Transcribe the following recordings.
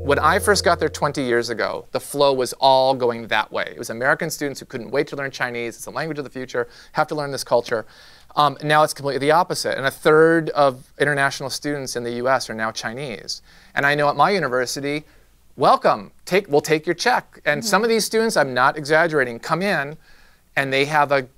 When I first got there 20 years ago, the flow was all going that way. It was American students who couldn't wait to learn Chinese. It's the language of the future, have to learn this culture. Now it's completely the opposite. And a third of international students in the US are now Chinese. And I know at my university, welcome, we'll take your check. And some of these students, I'm not exaggerating, come in and they have a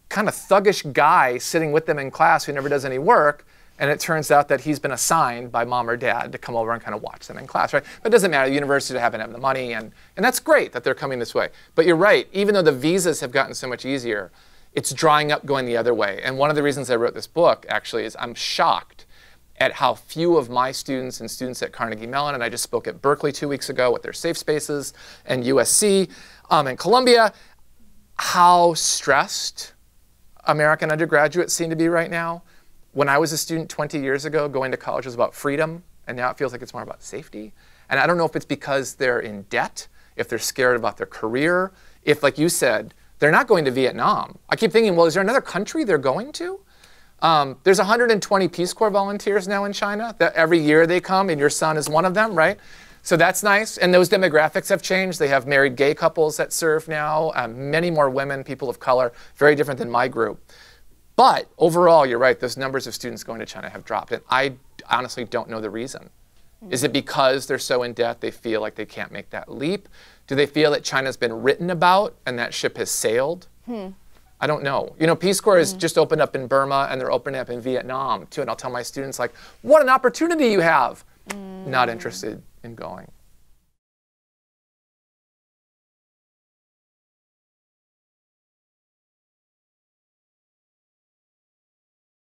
kind of thuggish guy sitting with them in class who never does any work. And it turns out that he's been assigned by mom or dad to come over and kind of watch them in class, right? But it doesn't matter. The university haven't had the money, and that's great that they're coming this way. But you're right. Even though the visas have gotten so much easier, it's drying up going the other way. And one of the reasons I wrote this book, actually, is I'm shocked at how few of my students and students at Carnegie Mellon, and I just spoke at Berkeley 2 weeks ago with their safe spaces, and USC, and Columbia, how stressed American undergraduates seem to be right now. When I was a student 20 years ago, going to college was about freedom, and now it feels like it's more about safety. And I don't know if it's because they're in debt, if they're scared about their career, if, like you said, they're not going to Vietnam. I keep thinking, well, is there another country they're going to? There's 120 Peace Corps volunteers now in China. That every year they come, and your son is one of them, right? So that's nice. And those demographics have changed. They have married gay couples that serve now, many more women, people of color, very different than my group. But overall, you're right, those numbers of students going to China have dropped. And I honestly don't know the reason. Is it because they're so in debt they feel like they can't make that leap? Do they feel that China's been written about and that ship has sailed? I don't know. You know, Peace Corps has just opened up in Burma, and they're opening up in Vietnam too. And I'll tell my students, like, what an opportunity you have. Not interested in going.